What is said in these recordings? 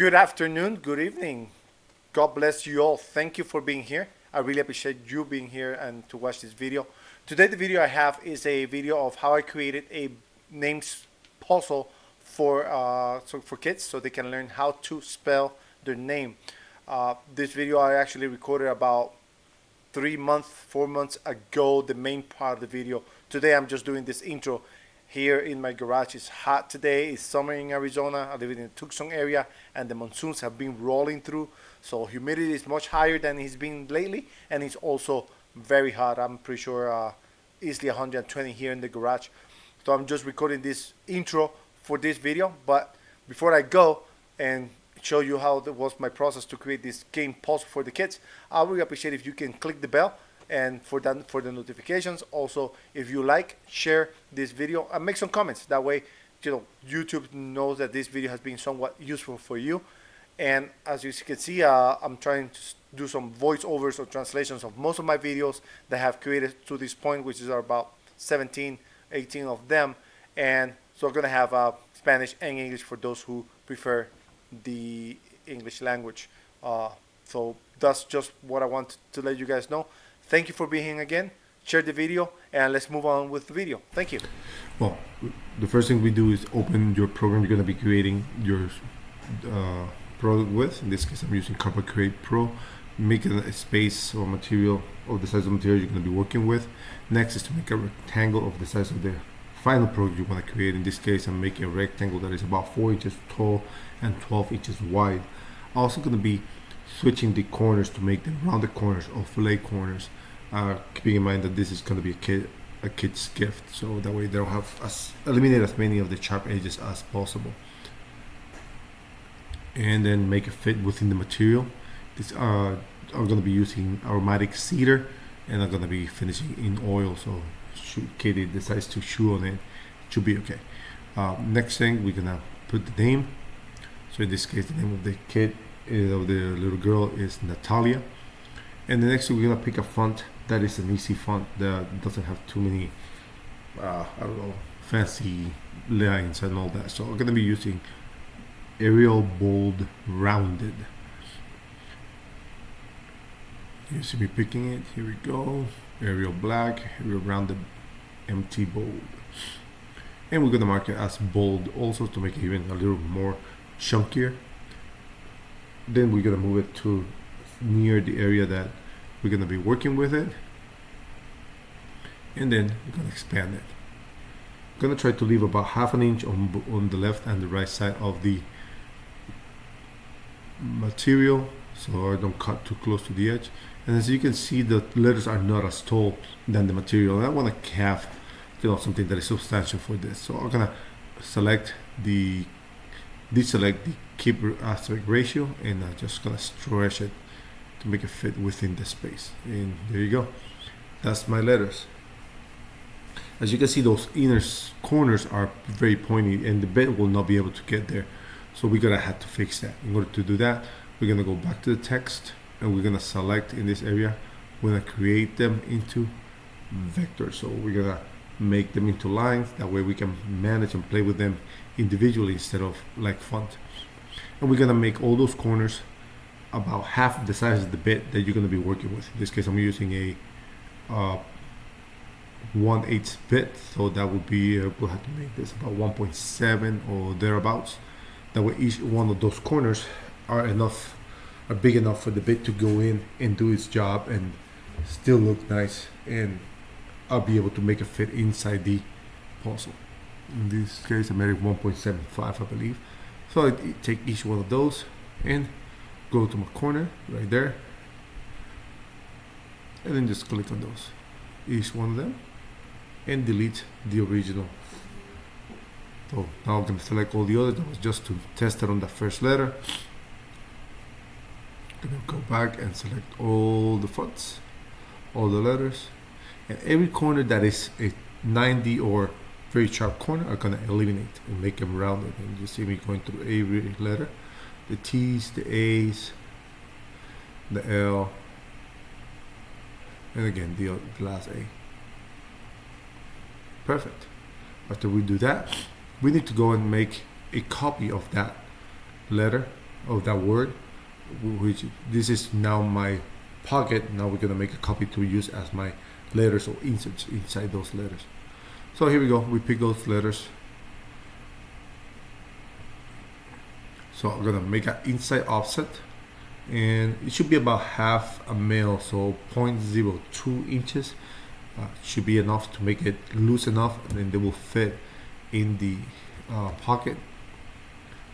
Good afternoon, good evening. God bless you all. Thank you for being here. I really appreciate you being here and to watch this video. Today the video I have is a video of how I created a names puzzle for kids so they can learn how to spell their name. This video I actually recorded about 4 months ago, the main part of the video. Today I'm just doing this intro here in my garage. It's hot today. It's summer in Arizona. I live in the Tucson area and the monsoons have been rolling through, so humidity is much higher than it's been lately, and it's also very hot. I'm pretty sure easily 120 here in the garage. So I'm just recording this intro for this video, but before I go and show you how that was my process to create this game puzzle for the kids, I would appreciate if you can click the bell and for the notifications. Also, if you like, share this video and make some comments. That way, YouTube knows that this video has been somewhat useful for you. And as you can see, I'm trying to do some voiceovers or translations of most of my videos that I have created to this point, which is about 17, 18 of them. And so I'm gonna have Spanish and English for those who prefer the English language. So that's just what I want to let you guys know. Thank you for being here again. Share the video and let's move on with the video. Thank you. Well, the first thing we do is open your program you're going to be creating your product with. In this case, I'm using Carbide Create Pro. Make a space or material of the size of material you're going to be working with. Next is to make a rectangle of the size of the final product you want to create. In this case, I'm making a rectangle that is about 4 inches tall and 12 inches wide. Also going to be switching the corners to make them rounded corners or fillet corners. Keeping in mind that this is going to be a kid's gift, so that way they'll have eliminate as many of the sharp edges as possible, and then make it fit within the material. This I'm going to be using Aromatic Cedar, and I'm going to be finishing in oil, so Katie decides to chew on it, should be okay. Next thing, we're gonna put the name. So in this case, the name of the kid, of the little girl, is Natalia. And the next thing, we're gonna pick a font that is an easy font that doesn't have too many I don't know, fancy lines and all that. So I'm gonna be using Arial Bold Rounded. You see me picking it. Here we go. Arial Black, Arial Rounded, MT Bold. And we're gonna mark it as bold also to make it even a little more chunkier. Then we're gonna move it to near the area that we're going to be working with it, and then we're going to expand it. I'm going to try to leave about ½ inch on the left and the right side of the material so I don't cut too close to the edge. And as you can see, the letters are not as tall than the material, and I want to have something that is substantial for this. So I'm going to deselect the keep aspect ratio, and I'm just going to stretch it to make it fit within the space. And there you go. That's my letters. As you can see, those inner corners are very pointy and the bed will not be able to get there. So we're gonna have to fix that. In order to do that, we're gonna go back to the text and we're gonna select in this area. We're gonna create them into vectors. So we're gonna make them into lines. That way we can manage and play with them individually instead of like font. And we're gonna make all those corners about half the size of the bit that you're going to be working with. In this case, I'm using a 1/8 bit, so that would be we'll have to make this about 1.7 or thereabouts. That way, each one of those corners are big enough for the bit to go in and do its job and still look nice, and I'll be able to make it fit inside the puzzle. In this case, I made it 1.75, I believe. So I take each one of those and go to my corner right there, and then just click on those, each one of them, and delete the original. So now I'm going to select all the others. That was just to test it on the first letter. I'm going to go back and select all the fonts, all the letters, and every corner that is a 90 or very sharp corner I'm going to eliminate and make them rounded. And you see me going through every letter. The T's, the A's, the L, and again the last A. Perfect. After we do that, we need to go and make a copy of that letter of that word, which this is now my pocket. Now we're gonna make a copy to use as my letters or inserts inside those letters. So here we go, we pick those letters. So I'm gonna make an inside offset, and it should be about half a mil, so 0.02 inches should be enough to make it loose enough, and then they will fit in the pocket.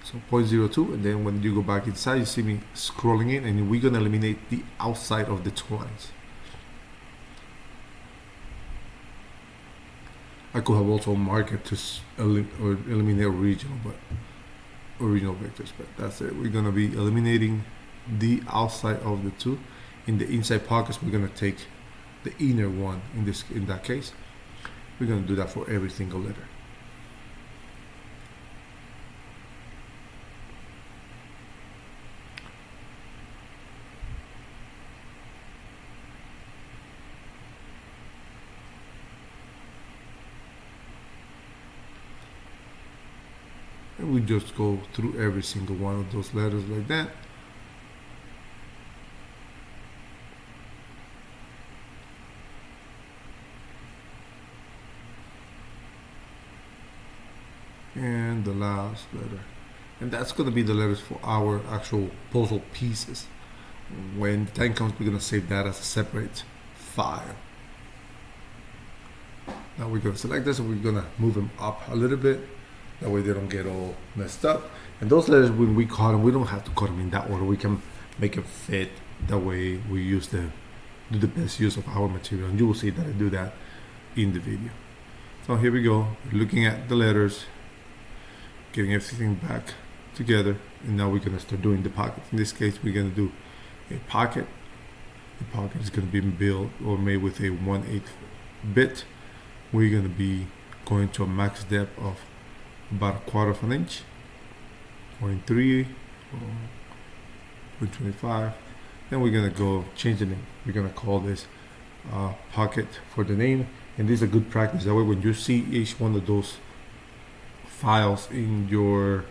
So 0.02, and then when you go back inside, you see me scrolling in, and we're gonna eliminate the outside of the two lines. I could have also marked it to eliminate original vectors, but that's it. We're gonna be eliminating the outside of the two. In the inside pockets, we're gonna take the inner one. In that case, we're gonna do that for every single letter. And we just go through every single one of those letters like that. And the last letter. And that's going to be the letters for our actual puzzle pieces. When the time comes, we're going to save that as a separate file. Now we're going to select this, and we're going to move them up a little bit. That way they don't get all messed up. And those letters, when we cut them, we don't have to cut them in that order. We can make it fit. That way we do the best use of our material. And you will see that I do that in the video. So here we go. We're looking at the letters, getting everything back together. And now we're going to start doing the pockets. In this case, we're going to do a pocket. The pocket is going to be built or made with a 1/8 bit. We're going to be going to a max depth of about 1/4 of an inch, 0.3 or 0.25. Then we're gonna go change the name. We're gonna call this pocket for the name, and this is a good practice. That way, when you see each one of those files in your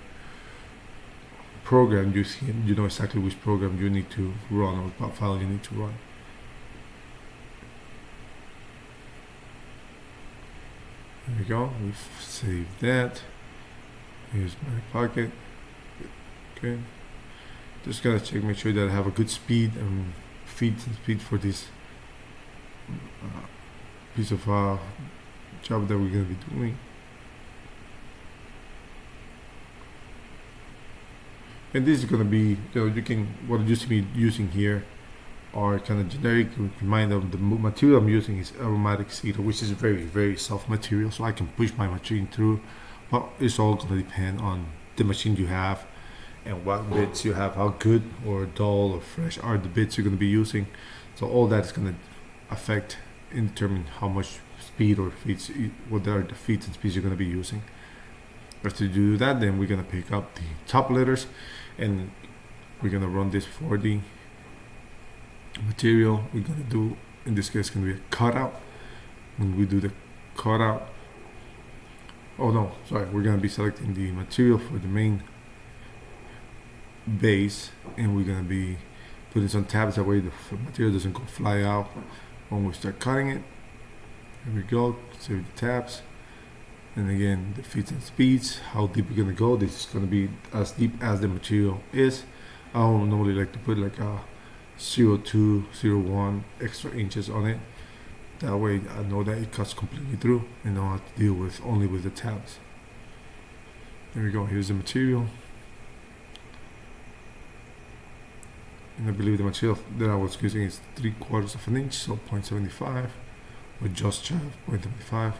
program, you know exactly which program you need to run or what file you need to run. There we go. We've saved that. Here's my pocket. Okay. Just gotta check, make sure that I have a good speed and feeds and speed for this piece of job that we're gonna be doing. And this is gonna be, what you see me using here are kind of generic. Remind them the material I'm using is Aromatic Cedar, which is very, very soft material, so I can push my machine through. But it's all going to depend on the machine you have and what bits you have, how good or dull or fresh are the bits you're going to be using. So all that is going to affect and determine how much speed or feeds, what are the feeds and speeds you're going to be using. After you do that, then we're going to pick up the top letters, and we're going to run this for the material. We're going to do, in this case, going to be a cutout. When we do the cutout, we're going to be selecting the material for the main base, and we're going to be putting some tabs, that way the material doesn't go fly out when we start cutting it. Here we go, save the tabs, and again the feeds and speeds, how deep we're going to go. This is going to be as deep as the material is. I don't normally like to put like a 0.2, 0.1 extra inches on it. That way I know that it cuts completely through and I don't have to deal with only with the tabs. There we go, here's the material. And I believe the material that I was using is 3/4 of an inch, so 0.75, or just shy of 0.75.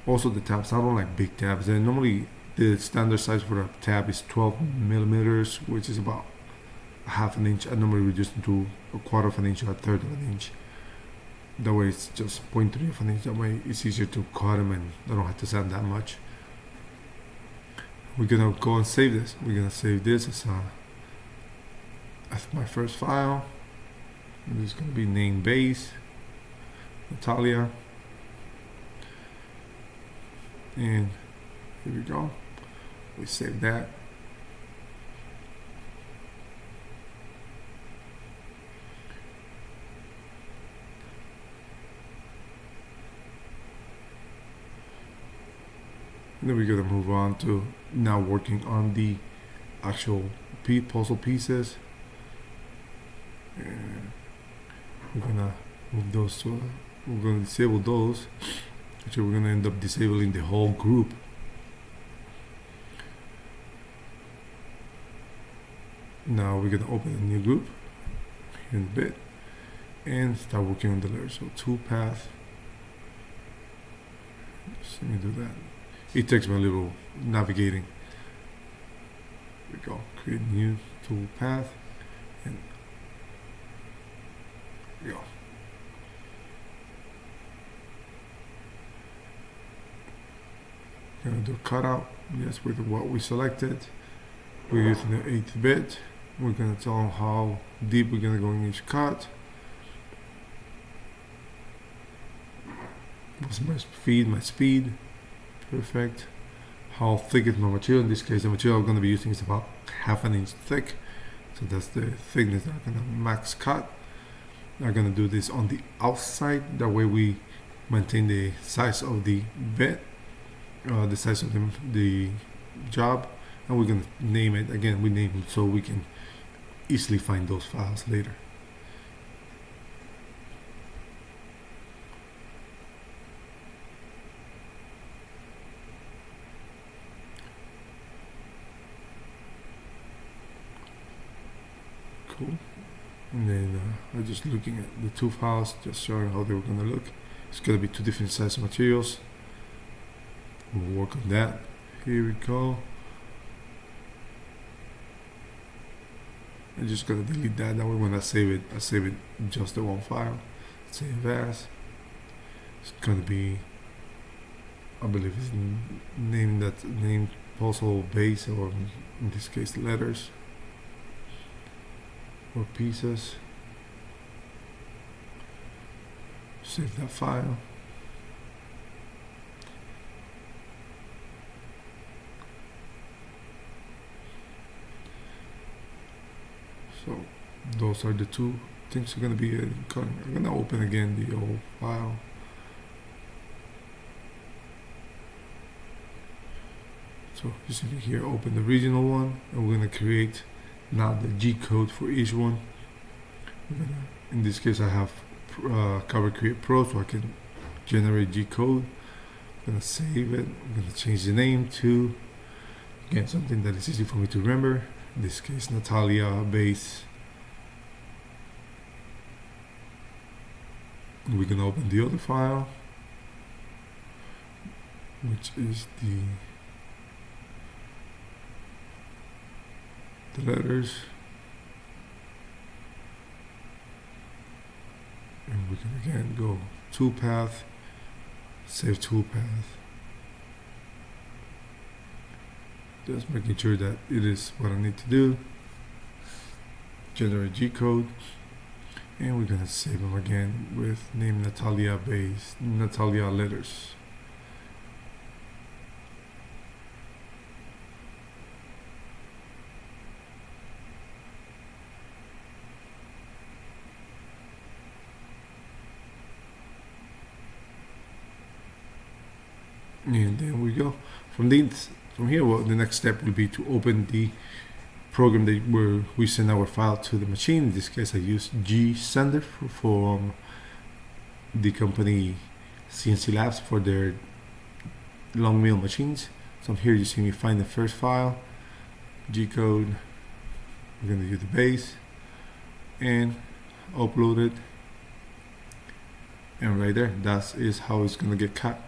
Also the tabs, I don't like big tabs. And normally the standard size for a tab is 12 millimeters, which is about 1/2 inch. I normally reduce it to 1/4 inch or 1/3 of an inch. That way it's just 0.3 of an inch. That way it's easier to cut them and I don't have to sand that much. We're gonna go and save this. We're gonna save this as my first file. And this is gonna be name base, Natalia. And here we go. We save that. Then we're gonna move on to now working on the actual puzzle pieces. And we're gonna move those to, we're gonna disable those. Actually, we're gonna end up disabling the whole group. Now we're gonna open a new group here in a bit and start working on the layer. So tool path. Just let me do that. It takes me a little navigating. Here we go. Create new tool path, and here we go. Gonna do a cutout. Yes, with what we selected. We're using the 8-bit. We're gonna tell them how deep we're gonna go in each cut. What's my speed, perfect. How thick is my material? In this case, the material I'm gonna be using is about 1/2 inch thick. So that's the thickness that I'm gonna max cut. I'm gonna do this on the outside. That way we maintain the size of the bit, the size of the job. And we're going to name it, again, we name it so we can easily find those files later. Cool. And then I'm just looking at the two files, just showing how they were going to look. It's going to be two different size materials. We'll work on that. Here we go. I'm just gonna delete that. That way, when I save it just the one file. Save as. It's gonna be, I believe it's named puzzle base, or in this case letters or pieces. Save that file. So those are the two things are going to be cutting. I'm going to open again the old file. So you see here, open the original one, and we're going to create now the G code for each one. In this case, I have Carbide Create Pro, so I can generate G code. I'm going to save it. I'm going to change the name to, again, something that is easy for me to remember. In this case, Natalia base. We can open the other file, which is the letters, and we can again go toolpath, save toolpath. Just making sure that it is what I need to do. Generate G code, and we're gonna save them again with name Natalia base, Natalia letters. And there we go. From here, well, the next step will be to open the program where we send our file to the machine. In this case, I use G-Sender from the company CNC Labs for their Longmill machines. So here you see me find the first file, G code. We're going to use the base and upload it. And right there, that is how it's going to get cut.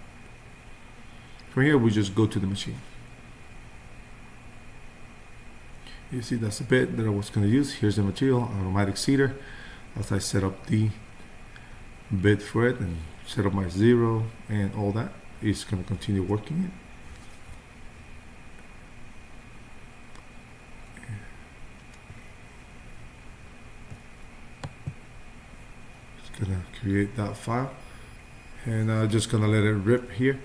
From here, we just go to the machine. You see, that's the bit that I was going to use. Here's the material, Aromatic Cedar. As I set up the bit for it and set up my 0 and all that, it's going to continue working it. It's going to create that file, and I'm just going to let it rip here.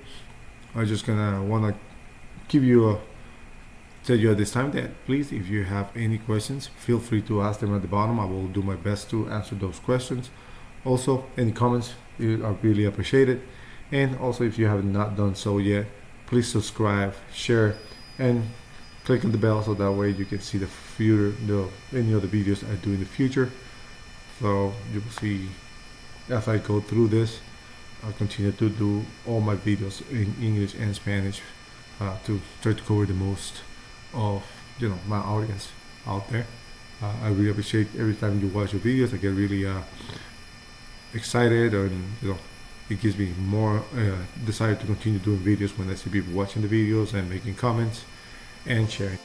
I'm just going to want to give you tell you at this time that please, if you have any questions, feel free to ask them at the bottom. I will do my best to answer those questions. Also, any comments, I really appreciate it. And also, if you have not done so yet, please subscribe, share, and click on the bell so that way you can see any other videos I do in the future. So you will see as I go through this, I'll continue to do all my videos in English and Spanish to try to cover the most of my audience out there. I really appreciate every time you watch your videos. I get really excited, and it gives me more desire to continue doing videos when I see people watching the videos and making comments and sharing.